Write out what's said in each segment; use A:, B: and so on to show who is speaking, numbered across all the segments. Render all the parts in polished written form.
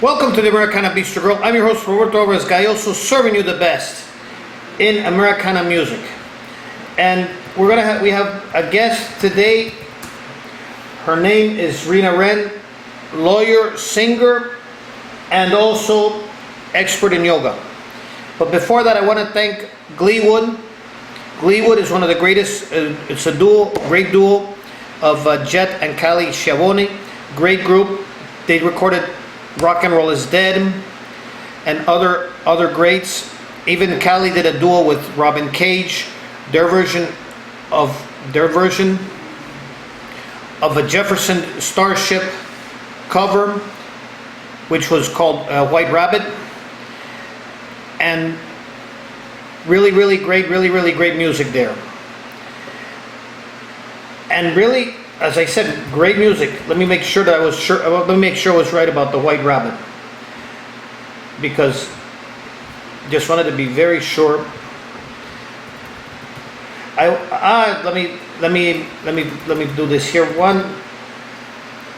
A: Welcome to the Americana Bistro Grill. I'm your host, Roberto Alvarez-Galloso, serving you the best in Americana music. And we have a guest today. Her name is Rena Wren, lawyer, singer, and also expert in yoga. But before that, I want to thank Gleewood. Gleewood is one of the greatest, it's a great duo of Jet and Callie Schiavone. Great group. They recorded Rock and Roll is Dead and other greats. Even Callie did a duo with Robin Cage, their version of a Jefferson Starship cover, which was called White Rabbit. And really great music there. And really, as I said, great music. Let me make sure I was right about the White Rabbit, because just wanted to be very sure. Let me do this here.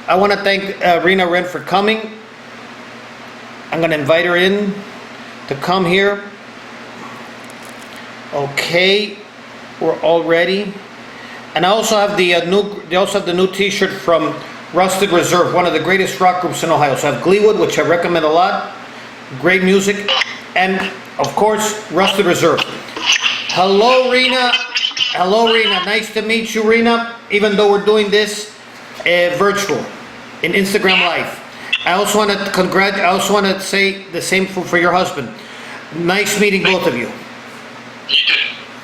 A: I want to thank Rena Wren for coming. I'm going to invite her in to come here. Okay, we're all ready. And I also have the new T-shirt from Rusted Reserve, one of the greatest rock groups in Ohio. So I have Gleewood, which I recommend a lot. Great music, and of course, Rusted Reserve. Hello, Rena. Hello, Rena. Nice to meet you, Rena. Even though we're doing this virtual in Instagram Live. I also want to say the same for your husband. Nice meeting both of you.
B: You too.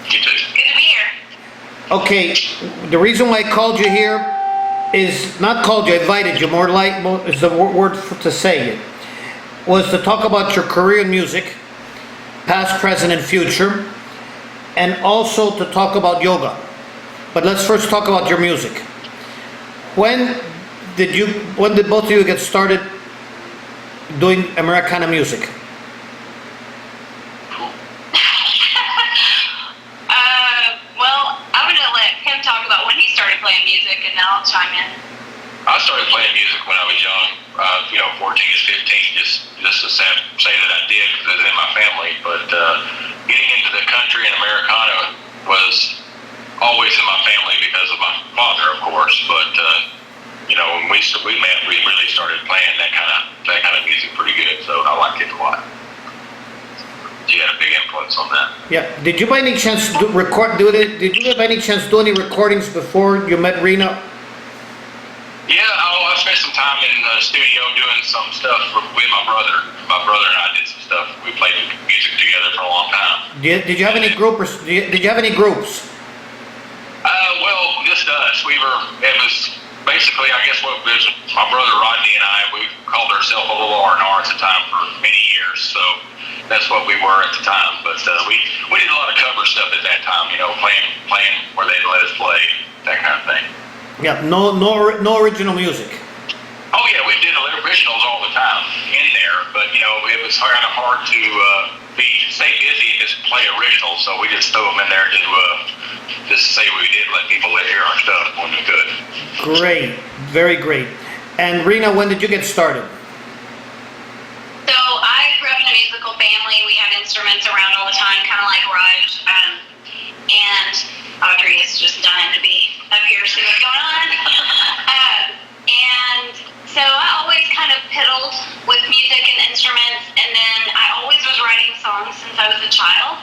B: Good to be here.
A: Okay, the reason why I called you here is not called you, I invited you, more is the word to say it, was to talk about your career in music, past, present, and future, and also to talk about yoga. But let's first talk about your music. When did both of you get started doing Americana music?
B: Playing music, and now I'll chime in.
C: I started playing music when I was young, 14 to 15, just to say that I did because it was in my family. But getting into the country and Americana was always in my family because of my father, of course. But when we met, we really started playing that kind of music pretty good. So I liked it a lot. You had a big influence on that.
A: Yeah. Did you by any chance Did you by any chance do any recordings before you met Rena?
C: Yeah, I spent some time in the studio doing some stuff with my brother. My brother and I did some stuff. We played music together for a long time.
A: Did you have any groups? Did you have any groups?
C: Well, just us. It was basically, I guess, what was my brother Rodney and I. We called ourselves a little R&R at the time for many years. So that's what we were at the time. But we did a lot of cover stuff at that time. Playing where they let us play, that kind of thing.
A: Yeah. No original music.
C: Oh yeah, we did originals all the time in there. But it was kind of hard to stay busy and just play originals. So we just threw them in there to just say what we did, let people hear our stuff when we could.
A: Great, very great. And Rena, when did you get started?
B: So I grew up in a musical family. We had instruments around all the time, kind of like Raj. And Audrey is just dying to be up here to see what's going on. And so I always kind of piddled with music and instruments. And then I always was writing songs since I was a child,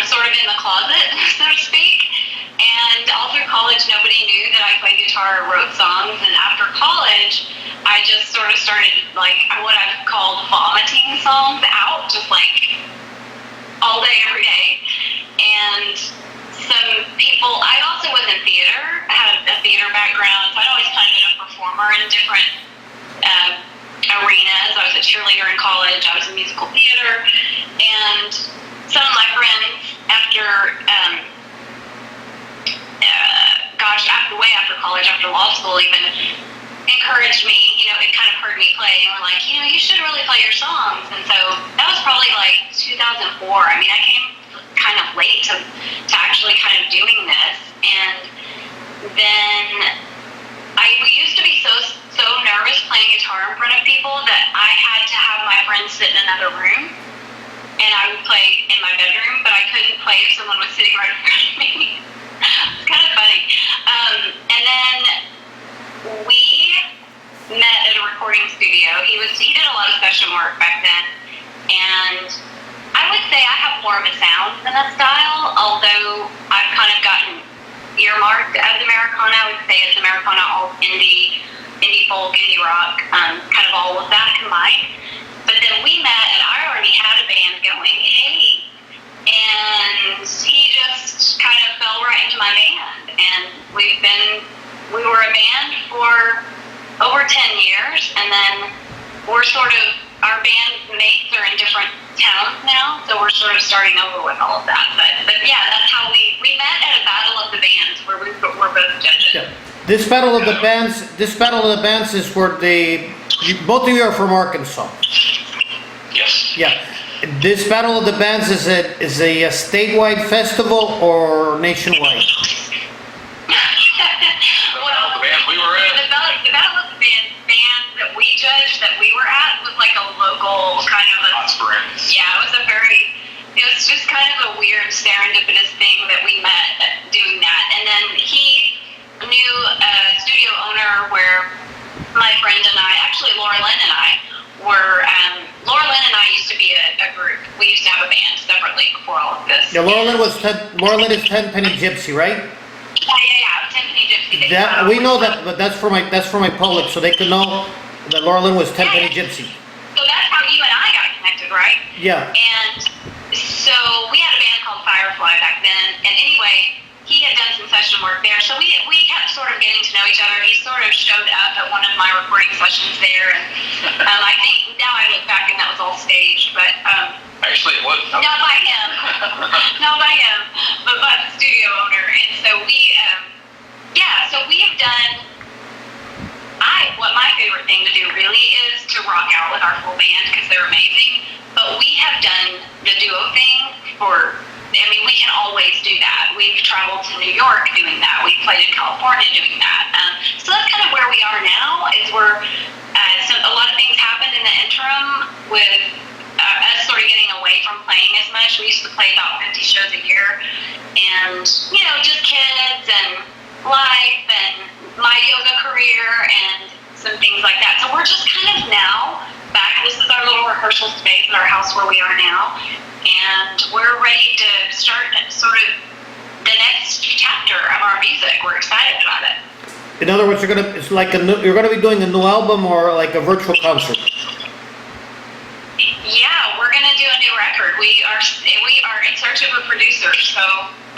B: sort of in the closet, so to speak. And all through college, nobody knew that I played guitar or wrote songs. And after college, I just sort of started, like, what I've called vomiting songs out, just like all day, every day. And some people, I also was in theater. I had a theater background, so I'd always kind of been a performer in different arenas. I was a cheerleader in college. I was in musical theater. And some of my friends, after college, after law school even, encouraged me, it kind of heard me play, and were like, you should really play your songs. And so that was probably like 2004. I mean, I came kind of late to actually kind of doing this. And then we used to be so so nervous playing guitar in front of people that I had to have my friends sit in another room, and I would play in my bedroom, but I couldn't play if someone was sitting right in front of me. It's kind of funny. And then we met at a recording studio. He did a lot of session work back then, and I would say I have more of a sound than a style, although I've kind of gotten earmarked as Americana. I would say it's Americana, all indie folk, indie rock, kind of all of that combined. But then we met, and I already had a band going, and he just kind of fell right into my band. And we were a band for over 10 years, and then our band mates are in different towns now, so we're sort of starting over with all of that. But yeah, that's how we met at a battle of the bands where we were both judges.
A: Yeah. This battle of the bands is where both of you are from Arkansas.
C: Yes.
A: Yeah. This battle of the bands is a statewide festival or nationwide?
B: Well,
C: the bands we were at.
B: The battle of the bands that we judged that we were at was like a local kind of
C: Hot Springs.
B: yeah, it was just kind of a weird serendipitous thing that we met doing that. And then he knew a studio owner where my friend and I, actually Laura Lynn and I, Laura Lynn and I used to be a group. We used to have a band separately before all of this.
A: Yeah, Laura Lynn is Tenpenny Gypsy, right?
B: Yeah, Tenpenny Gypsy.
A: We know that, but that's for my public, so they can know that Laura Lynn was Tenpenny Gypsy.
B: So that's how you and I got connected, right?
A: Yeah.
B: And so we had a band called Firefly back then, and anyway, he had done some session work there, so we kept sort of getting to know each other. He sort of showed up at one of my recording sessions there, and I think now I look back and that was all staged, but
C: Actually, it was.
B: not by him, but by the studio owner. And so we have done. What my favorite thing to do really is to rock out with our full band because they're amazing. But we have done the duo thing we can always do that. We've traveled to New York doing that. We've played in California doing that. So that's kind of where we are now, is a lot of things happened in the interim with us sort of getting away from playing as much. We used to play about 50 shows a year, and, just kids and life and my yoga career and some things like that. So we're just kind of now back. This is our little rehearsal space at our house where we are now. And we're ready to start sort of the next chapter of our music. We're excited about it.
A: In other words, you're gonna be doing a new album or like a virtual concert?
B: Yeah, we're gonna do a new record. We are in search of a producer. So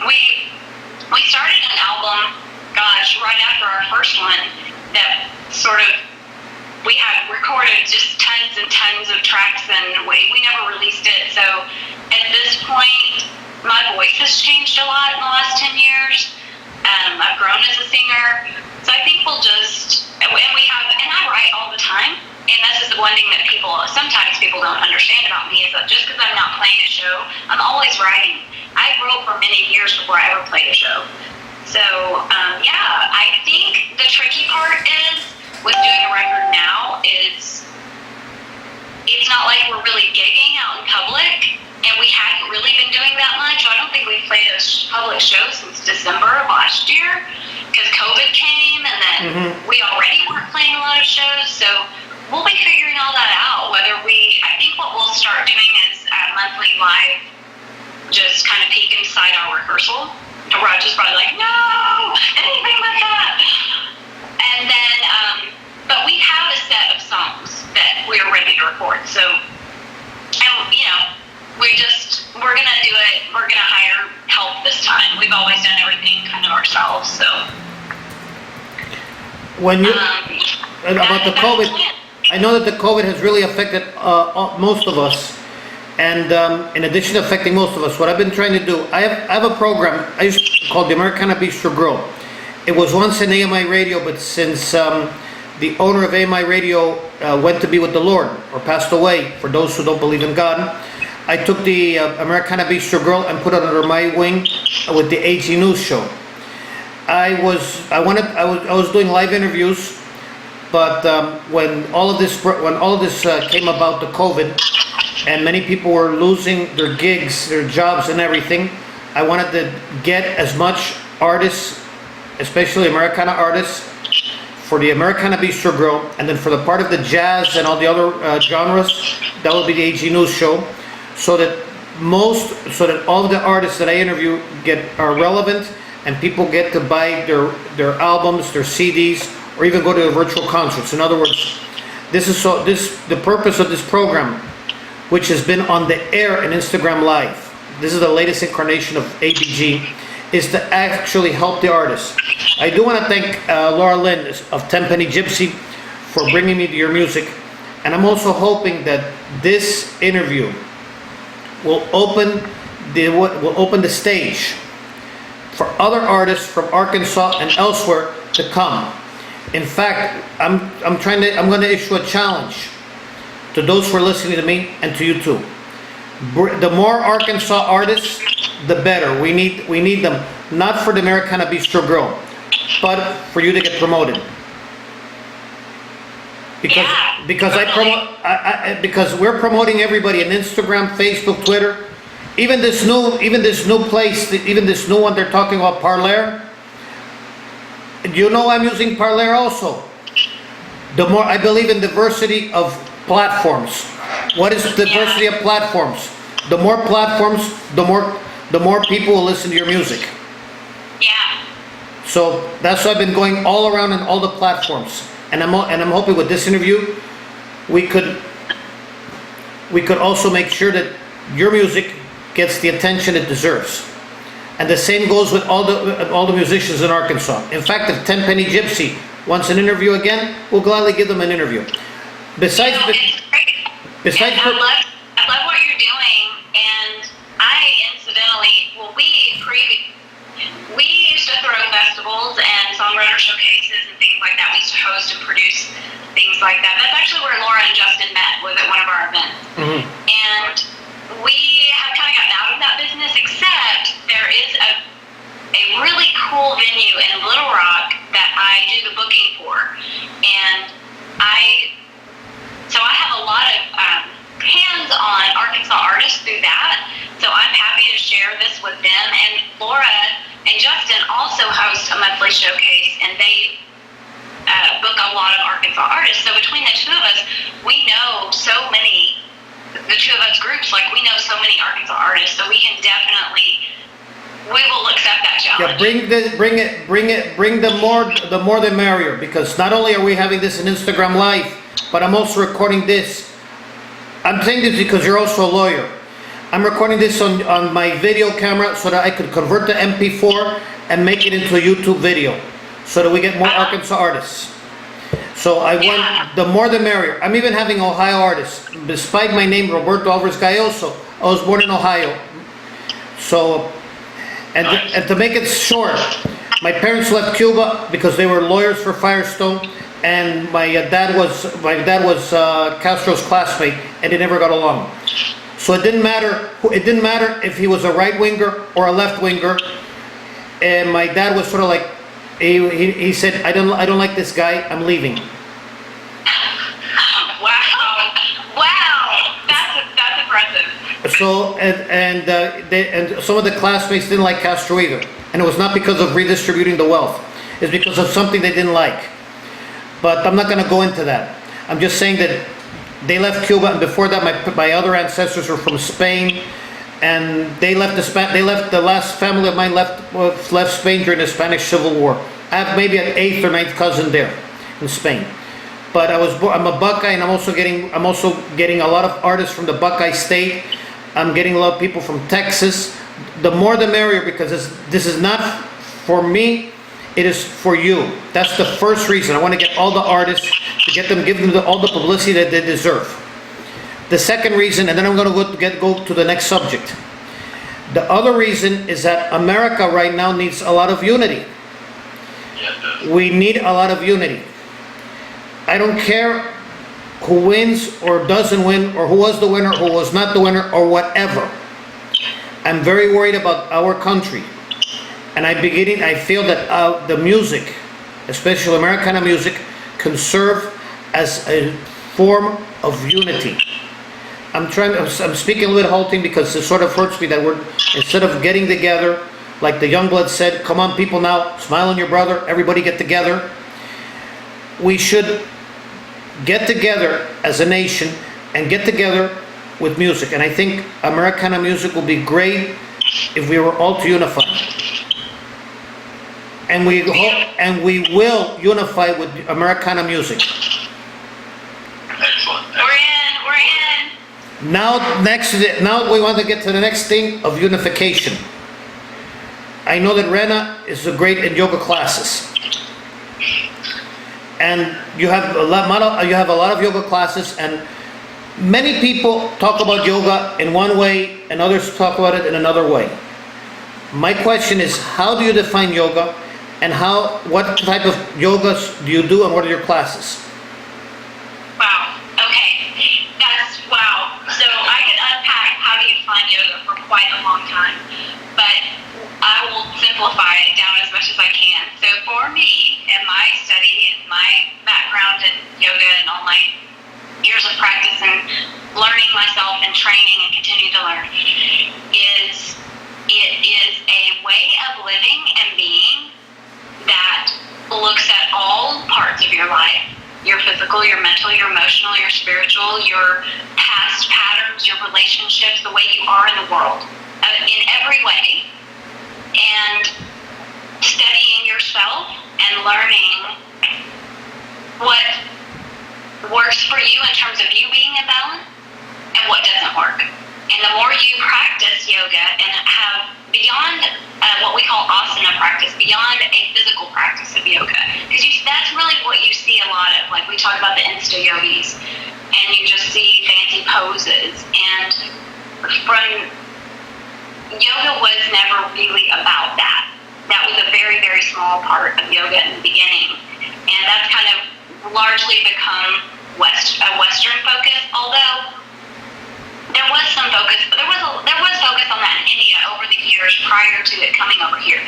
B: we started an album, right after our first one, that sort of we had recorded just tons and tons of tracks, and we never released it. So at this point, my voice has changed a lot in the last 10 years. I've grown as a singer. So I think and I write all the time. And that's just the one thing that sometimes people don't understand about me, is that just because I'm not playing a show, I'm always writing. I wrote for many years before I ever played a show. So, I think the tricky part with doing a record now is it's not like we're really gigging out in public, and we hadn't really been doing that much. I don't think we've played a public show since December of last year, because COVID came, and then we already weren't playing a lot of shows. So we'll be figuring all that out. I think what we'll start doing is monthly live, just kind of peek inside our rehearsal. And Roger's probably like, no, anything like that. And then, but we have a set of songs that we're ready to record. So, we're going to do it. We're going to hire help this time. We've always done everything kind of ourselves. So,
A: When you, about the COVID, I know that the COVID has really affected most of us. And in addition to affecting most of us, what I've been trying to do, I have a program called the Americana Bistro Grill. It was once an AMI radio, but since the owner of AMI radio went to be with the Lord, or passed away, for those who don't believe in God, I took the Americana Bistro Grill and put it under my wing with the AG News show. I was doing live interviews But when all of this came about, the COVID, and many people were losing their gigs, their jobs, and everything, I wanted to get as much artists, especially Americana artists, for the Americana Bistro Grill, and then for the part of the jazz and all the other genres, that will be the AG News show, so that all of the artists that I interview are relevant, and people get to buy their albums, their CDs, or even go to the virtual concerts. In other words, the purpose of this program, which has been on the air in Instagram Live, this is the latest incarnation of ABG, is to actually help the artists. I do want to thank Laura Lynn of Tenpenny Gypsy for bringing me to your music, and I'm also hoping that this interview will open the stage for other artists from Arkansas and elsewhere to come. In fact, I'm going to issue a challenge to those who are listening to me and to you too. The more Arkansas artists, the better. We need them, not for the Americana Bistro Grill, but for you to get promoted. Because we're promoting everybody on Instagram, Facebook, Twitter, even this new place, even this new one they're talking about, Parler. You know, I'm using Parler also. The more I believe in diversity of platforms. What is diversity of platforms? The more platforms, the more people will listen to your music.
B: Yeah.
A: So that's why I've been going all around on all the platforms, and I'm hoping with this interview, we could also make sure that your music gets the attention it deserves. And the same goes with all the musicians in Arkansas. In fact, if Tenpenny Gypsy wants an interview again, we'll gladly give them an interview. Besides,
B: it's great. I love what you're doing, and we used to throw festivals and songwriter showcases and things like that. We used to host and produce things like that. That's actually where Laura and Justin met, was at one of our events.
A: Mm-hmm.
B: And we have kind of gotten out of that business, except there is a really cool venue in Little Rock that I do the booking for. And I have a lot of hands-on Arkansas artists through that, so I'm happy to share this with them. And Laura and Justin also host a monthly showcase, and they book a lot of Arkansas artists. So between the two of us, we know so many, the two of us groups, like we know so many Arkansas artists, so we will accept that challenge.
A: Yeah, bring the more the merrier, because not only are we having this in Instagram Live, but I'm also recording this. I'm saying this because you're also a lawyer. I'm recording this on my video camera so that I could convert the MP4 and make it into a YouTube video, so that we get more Arkansas artists. So I want the more the merrier. I'm even having Ohio artists. Despite my name, Roberto Alvarez-Galloso, I was born in Ohio. So, and to make it short, my parents left Cuba because they were lawyers for Firestone, and my dad was Castro's classmate, and they never got along. So it didn't matter if he was a right winger or a left winger. And my dad was sort of like, he said, I don't like this guy, I'm leaving.
B: Wow, that's impressive.
A: So and some of the classmates didn't like Castro either, and it was not because of redistributing the wealth. It's because of something they didn't like. But I'm not going to go into that. I'm just saying that they left Cuba, and before that, my other ancestors were from Spain, and they left the last family of mine left Spain during the Spanish Civil War. I have maybe an 8th or 9th cousin there in Spain. But I'm a Buckeye, and I'm also getting a lot of artists from the Buckeye State. I'm getting a lot of people from Texas. The more the merrier, because this is not for me. It is for you. That's the first reason. I want to get all the artists, to give them all the publicity that they deserve. The second reason, and then I'm going to go to the next subject. The other reason is that America right now needs a lot of unity. We need a lot of unity. I don't care who wins or doesn't win, or who was the winner, who was not the winner, or whatever. I'm very worried about our country. And I feel that the music, especially Americana music, can serve as a form of unity. I'm speaking a little bit halting because it sort of hurts me that we're, instead of getting together, like the Youngblood said, come on people now, smile on your brother, everybody get together. We should get together as a nation and get together with music. And I think Americana music will be great if we were all to unify. And we will unify with Americana music.
C: Excellent.
B: We're in.
A: Now we want to get to the next thing of unification. I know that Rena is great in yoga classes. And you have a lot of yoga classes, and many people talk about yoga in one way and others talk about it in another way. My question is, how do you define yoga, and what type of yogas do you do, and what are your classes?
B: Wow. Okay. Wow. So I could unpack how do you define yoga for quite a long time, but I will simplify it down as much as I can. So for me, and my study, and my background in yoga, and all my years of practice and learning myself and training and continue to learn, it is a way of living and being that looks at all parts of your life, your physical, your mental, your emotional, your spiritual, your past patterns, your relationships, the way you are in the world, in every way, and studying yourself and learning what works for you in terms of you being in balance and what doesn't work. And the more you practice yoga and have beyond what we call asana practice, beyond a physical practice of yoga, because that's really what you see a lot of. Like we talk about the Insta yogis, and you just see fancy poses. And yoga was never really about that. That was a very, very small part of yoga in the beginning, and that's kind of largely become a Western focus, although there was some focus, but there was focus on that in India over the years prior to it coming over here.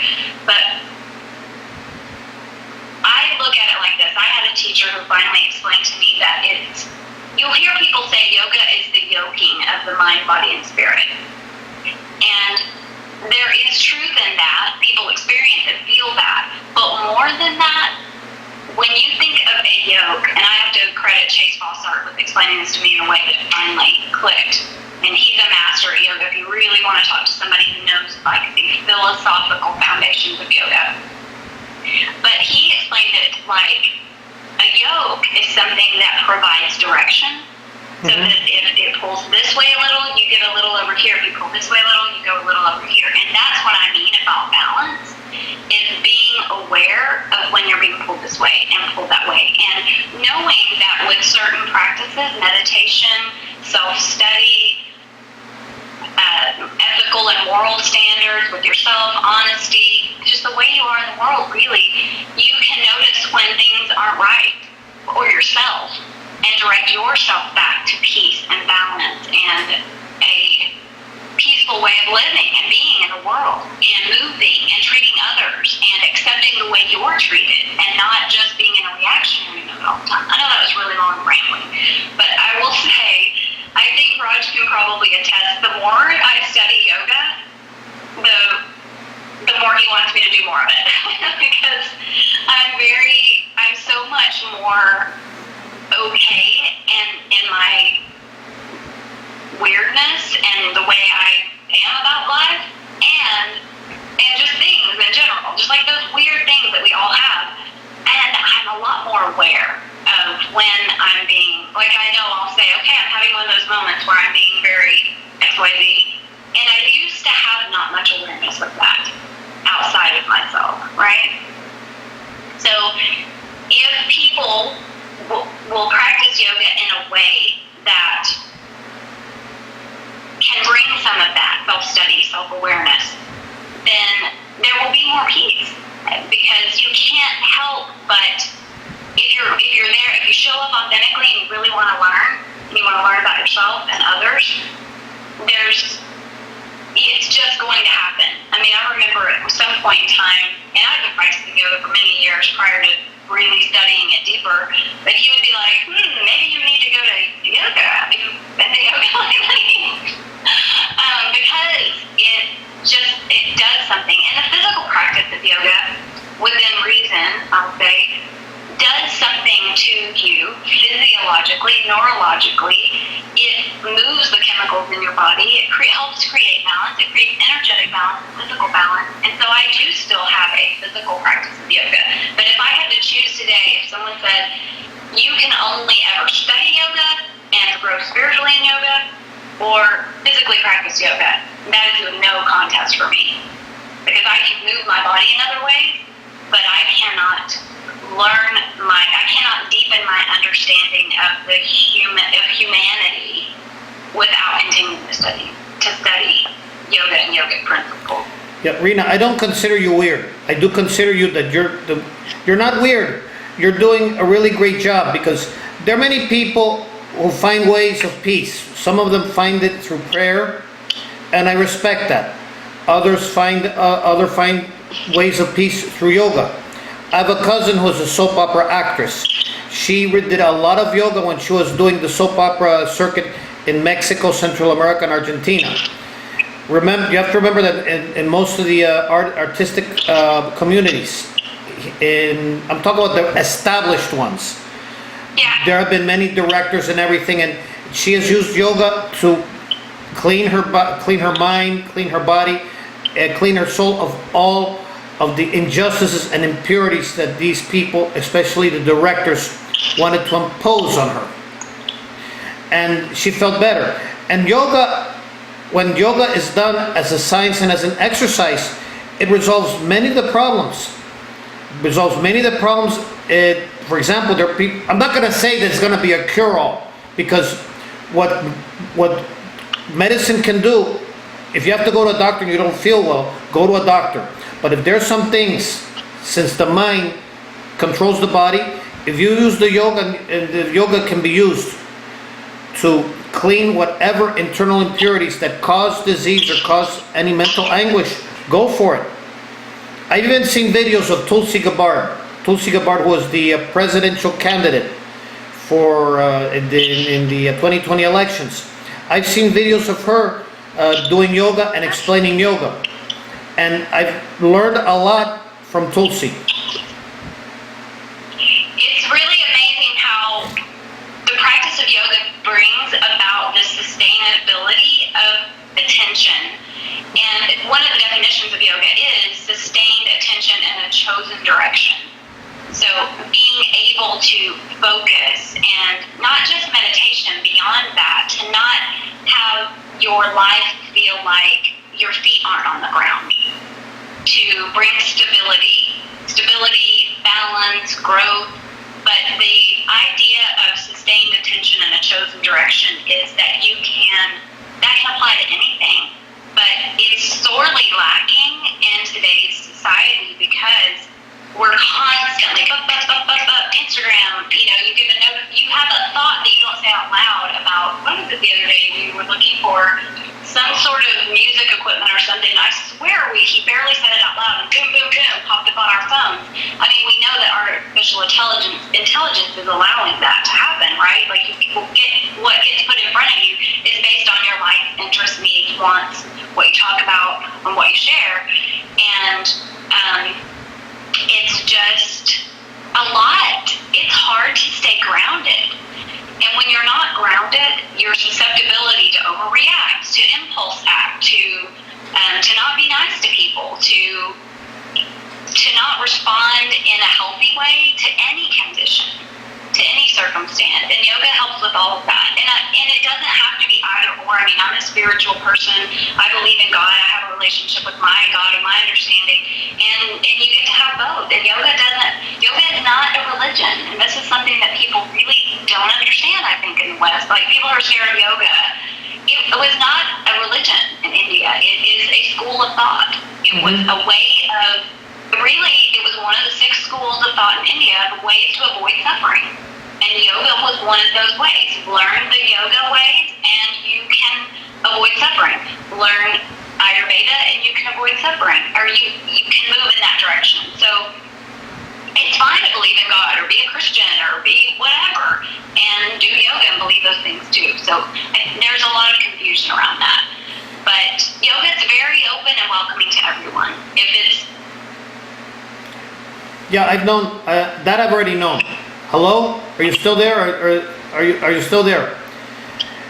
B: But I look at it like this. I had a teacher who finally explained to me that you'll hear people say yoga is the yoking of the mind, body, and spirit. And there is truth in that. People experience and feel that. But more than that, when you think of a yoke, and I have to credit Chase Fossart with explaining this to me in a way that finally clicked, and he's a master at yoga if you really want to talk to somebody who knows like the philosophical foundations of yoga. But he explained it like a yoke is something that provides direction. So that if it pulls this way a little, you get a little over here. If you pull this way a little, you go a little over here. And that's what I mean about balance, is being aware of when you're being pulled this way and pulled that way. And knowing that with certain practices, meditation, self-study, ethical and moral standards with yourself, honesty, just the way you are in the world, really, you can notice when things aren't right for yourself and direct yourself back to peace and balance and a peaceful way of living and being in the world and moving and treating others and accepting the way you're treated and not just being in a reactionary mode all the time. I know that was really long and rambling, but I will say, I think Raj can probably attest, the more I study yoga, the more he wants me to do more of it because I'm so much more okay and in my weirdness and the way I am about life and just things in general, just like those weird things that we all have. And I'm a lot more aware of when I'm being, like I know I'll say, okay, I'm having one of those moments where I'm being very XYZ. And I used to have not much awareness of that outside of myself, right? So if people will practice yoga in a way that can bring some of that self-study, self-awareness, then there will be more peace. Because you can't help but, if you're there, if you show up authentically and you really want to learn, and you want to learn about yourself and others, it's just going to happen. I mean, I remember at some point in time, and I've been practicing yoga for many years prior to really studying it deeper. But he would be like, maybe you need to go to yoga. Have you been to yoga lately? Because it does something. And the physical practice of yoga, within reason, I'll say, does something to you physiologically, neurologically. It moves the chemicals in your body. It helps create balance. It creates energetic balance, physical balance. And so I do still have a physical practice of yoga. But if I had to choose today, if someone said, you can only ever study yoga and grow spiritually in yoga, or physically practice yoga, that is a no contest for me. Because I can move my body in other ways, but I cannot I cannot deepen my understanding of humanity without continuing to study yoga and yogic principles.
A: Yeah, Rena, I don't consider you weird. I do consider you that you're not weird. You're doing a really great job, because there are many people who find ways of peace. Some of them find it through prayer, and I respect that. Others find ways of peace through yoga. I have a cousin who's a soap opera actress. She did a lot of yoga when she was doing the soap opera circuit in Mexico, Central America, and Argentina. You have to remember that in most of the artistic communities, I'm talking about the established ones, there have been many directors and everything, and she has used yoga to clean her mind, clean her body, clean her soul of all of the injustices and impurities that these people, especially the directors, wanted to impose on her. And she felt better. And yoga, when yoga is done as a science and as an exercise, it resolves many of the problems. For example, there are people, I'm not going to say there's going to be a cure-all, because what medicine can do, if you have to go to a doctor and you don't feel well, go to a doctor. But if there's some things, since the mind controls the body, if you use the yoga, and the yoga can be used to clean whatever internal impurities that cause disease or cause any mental anguish, go for it. I've even seen videos of Tulsi Gabbard. Tulsi Gabbard was the presidential candidate for in the 2020 elections. I've seen videos of her doing yoga and explaining yoga. And I've learned a lot from Tulsi.
B: It's really amazing how the practice of yoga brings about the sustainability of attention. And one of the definitions of yoga is sustained attention in a chosen direction. So being able to focus, and not just meditation, beyond that, to not have your life feel like your feet aren't on the ground, to bring stability, balance, growth. But the idea of sustained attention in a chosen direction is that that can apply to anything. But it's sorely lacking in today's society, because we're constantly Instagram. You have a thought that you don't say out loud about, what was it the other day, we were looking for some sort of music equipment or something. I swear he barely said it out loud, and boom, boom, boom, popped up on our phones. I mean, we know that artificial intelligence is allowing that to happen, right? Like, people what gets put in front of you is based on your life, interests, needs, wants, what you talk about, and what you share. And it's just a lot. It's hard to stay grounded. And when you're not grounded, your susceptibility to overreact, to impulse act, to not be nice to people, to not respond in a healthy way to any condition, to any circumstance. And yoga helps with all of that. And it doesn't have to be either or. I mean, I'm a spiritual person. I believe in God. I have a relationship with my God and my understanding. And you get to have both. And yoga is not a religion. And this is something that people really don't understand, I think, in the West. Like, people who are sharing yoga, it was not a religion in India. It is a school of thought. It was a way of, really, it was one of the 6 schools of thought in India, the ways to avoid suffering. And yoga was one of those ways. Learn the yoga ways and you can avoid suffering. Learn Ayurveda and you can avoid suffering. Or you can move in that direction. So it's fine to believe in God So there's a lot of confusion around that. But yoga is very open and welcoming to everyone. If it's
A: Yeah, I've known that. I've already known. Hello, are you still there, or are you still there?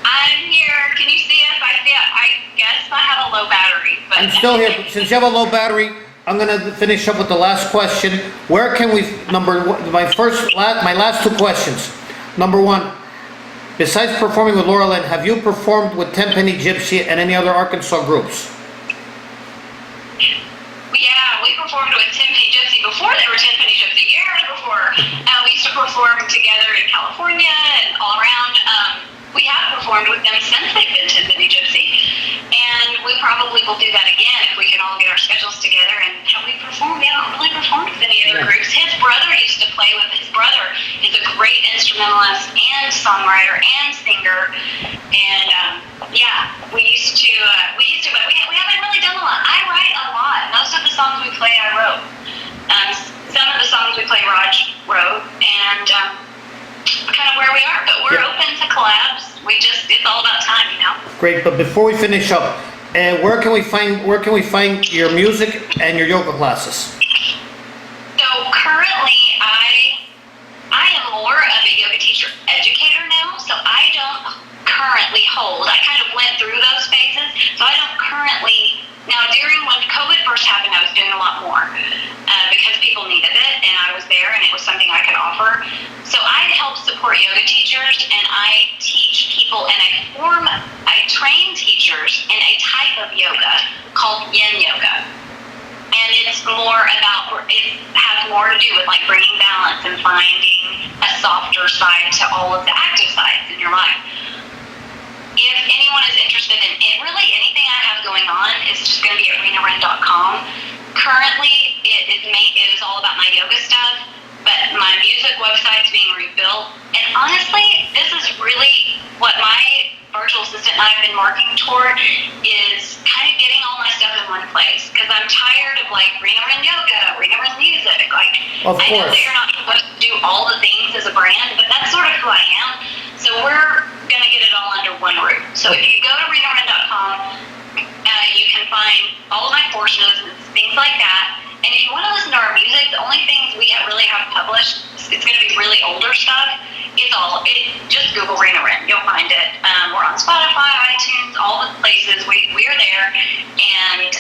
B: I'm here. Can you see us? I guess I have a low battery, but
A: I'm still here. Since you have a low battery, I'm gonna finish up with the last question. Where can we? My last two questions. Number one, besides performing with Laura Lynn, have you performed with Tenpenny Gypsy and any other Arkansas groups?
B: Yeah, we performed with Tenpenny Gypsy before they were Tenpenny Gypsy, years before. We used to perform together in California and all around. We have performed with them since they've been Tenpenny Gypsy, and we probably will do that again if we can all get our schedules together. And have we performed? We haven't really performed with any other groups. His brother used to play with. His brother is a great instrumentalist and songwriter and singer, and yeah, we used to, but we haven't really done a lot. I write a lot. Most of the songs we play, I wrote. Some of the songs we play, Raj wrote, and kind of where we are. But we're open to collabs. It's all about time, you know.
A: Great, but before we finish up, where can we find your music and your yoga classes?
B: So currently, I am more of a yoga teacher educator now. So I don't currently hold. I kind of went through those phases. So I don't currently. Now, during when COVID first happened, I was doing a lot more because people needed it, and I was there, and it was something I could offer. So I help support yoga teachers, and I teach people I train teachers in a type of yoga called yin yoga. And it's more about, it has more to do with like bringing balance and finding a softer side to all of the active sides in your life. If anyone is interested in it, really anything I have going on is just going to be at renawren.com. Currently, it is all about my yoga stuff, but my music website's being rebuilt. And honestly, this is really what my virtual assistant and I have been working toward, is kind of getting all my stuff in one place. Because I'm tired of like Rena Wren Yoga, Rena Wren Music. Like, I know that you're not supposed to do all the things as a brand, but that's sort of who I am. So we're going to get it all under one roof. So if you go to renawren.com, you can find all of my courses and things like that. And if you want to listen to our music, the only things we really have published, it's going to be really older stuff. Just Google Rena Wren. You'll find it. We're on Spotify, iTunes, all the places. We are there. And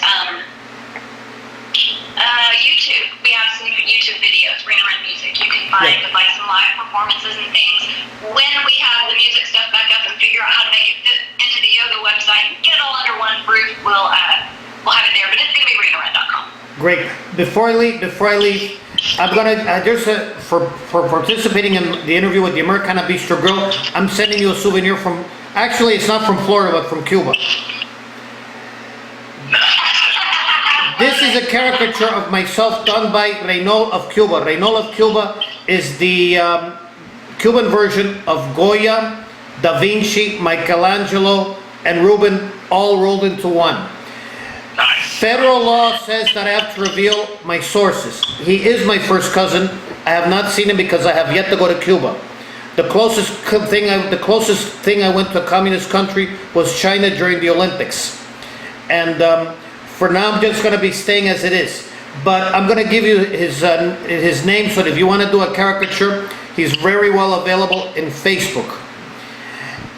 B: YouTube. We have some YouTube videos, Rena Wren Music. You can find like some live performances and things. When we have the music stuff back up and figure out how to make it fit into the yoga website and get it all under one roof, we'll have it there. But it's going to be renawren.com.
A: Great. Before I leave, I'm gonna for participating in the interview with the Americana Bistro Grill, I'm sending you a souvenir from. Actually, it's not from Florida, but from Cuba. This is a caricature of myself done by Reynol of Cuba. Reynol of Cuba is the Cuban version of Goya, Da Vinci, Michelangelo, and Rubens all rolled into one. Federal law says that I have to reveal my sources. He is my first cousin. I have not seen him because I have yet to go to Cuba. The closest thing I went to a communist country was China during the Olympics. And for now, I'm just going to be staying as it is. But I'm going to give you his name, so that if you want to do a caricature, he's very well available in Facebook.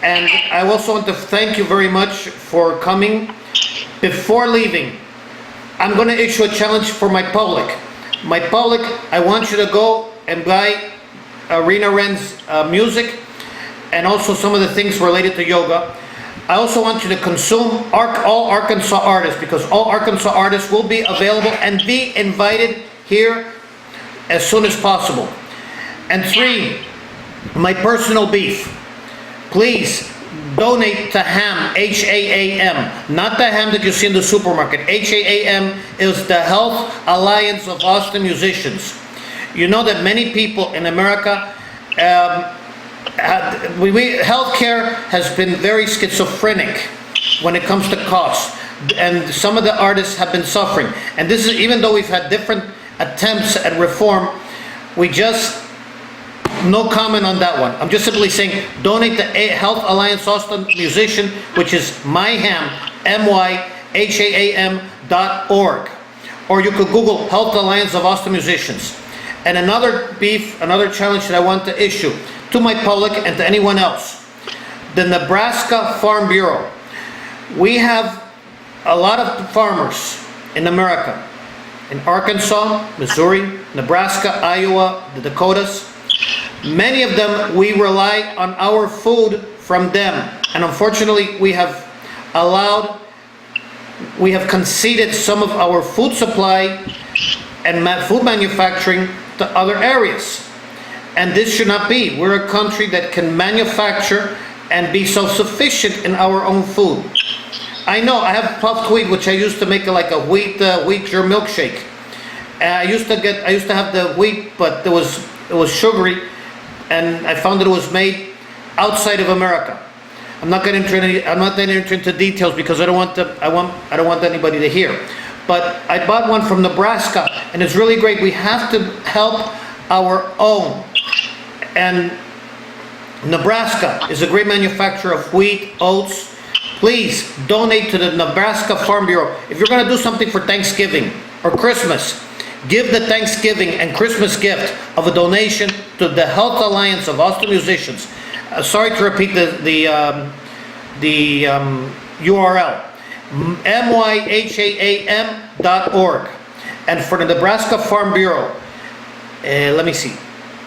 A: And I also want to thank you very much for coming. Before leaving, I'm going to issue a challenge for my public. My public, I want you to go and buy Rena Wren's music and also some of the things related to yoga. I also want you to consume all Arkansas artists, because all Arkansas artists will be available and be invited here as soon as possible. And 3, my personal beef. Please donate to HAM, H-A-A-M, not the ham that you see in the supermarket. H-A-A-M is the Health Alliance of Austin Musicians. You know that many people in America, healthcare has been very schizophrenic when it comes to costs, and some of the artists have been suffering. And this is even though we've had different attempts at reform, we just No comment on that one. I'm just simply saying, donate to Health Alliance Austin Musician, which is myham, myhaam.org. Or you could Google Health Alliance of Austin Musicians. And another challenge that I want to issue to my public and to anyone else. The Nebraska Farm Bureau. We have a lot of farmers in America, in Arkansas, Missouri, Nebraska, Iowa, the Dakotas. Many of them, we rely on our food from them. And unfortunately, we have conceded some of our food supply and food manufacturing to other areas. And this should not be. We're a country that can manufacture and be self-sufficient in our own food. I know I have puffed wheat, which I used to make like a wheat germ milkshake. I used to have the wheat, but it was sugary, and I found that it was made outside of America. I'm not going to enter into details because I don't want anybody to hear. But I bought one from Nebraska, and it's really great. We have to help our own. And Nebraska is a great manufacturer of wheat, oats. Please donate to the Nebraska Farm Bureau. If you're going to do something for Thanksgiving or Christmas, give the Thanksgiving and Christmas gift of a donation to the Health Alliance of Austin Musicians. Sorry to repeat the URL. myhaam.org. And for the Nebraska Farm Bureau, let me see,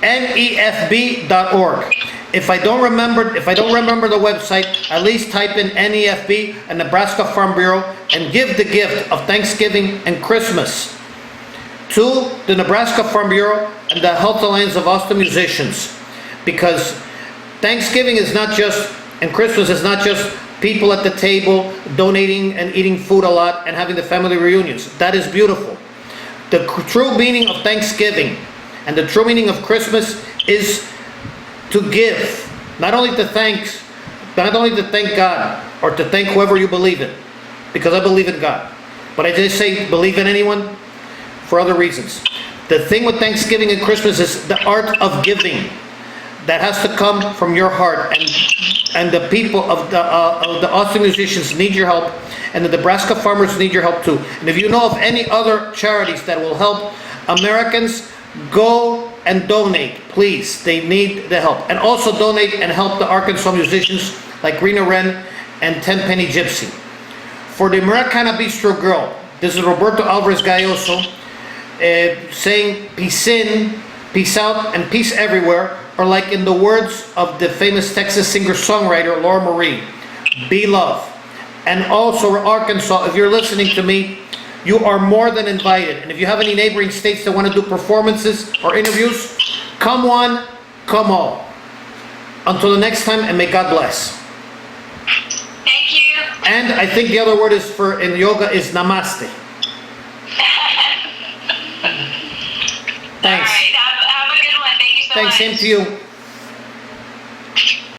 A: nefb.org. If I don't remember the website, at least type in NEFB and Nebraska Farm Bureau and give the gift of Thanksgiving and Christmas to the Nebraska Farm Bureau and the Health Alliance of Austin Musicians. Because Thanksgiving is not just, and Christmas is not just people at the table donating and eating food a lot and having the family reunions. That is beautiful. The true meaning of Thanksgiving and the true meaning of Christmas is to give, not only to thank God or to thank whoever you believe in, because I believe in God, but I just say believe in anyone for other reasons. The thing with Thanksgiving and Christmas is the art of giving. That has to come from your heart, and the people of the Austin Musicians need your help, and the Nebraska farmers need your help too. And if you know of any other charities that will help Americans, go and donate, please. They need the help. And also donate and help the Arkansas musicians like Rena Wren and Tenpenny Gypsy. For the Americana Bistro girl, this is Roberto Alvarez-Galloso saying peace in, peace out, and peace everywhere. Or like in the words of the famous Texas singer-songwriter Laura Marie, be love. And also Arkansas, if you're listening to me, you are more than invited. And if you have any neighboring states that want to do performances or interviews, come one, come all. Until the next time, and may God bless.
B: Thank you.
A: And I think the other word is for in yoga is namaste. Thanks.
B: All right. Have a good one. Thank you so much.
A: Thanks, same to you.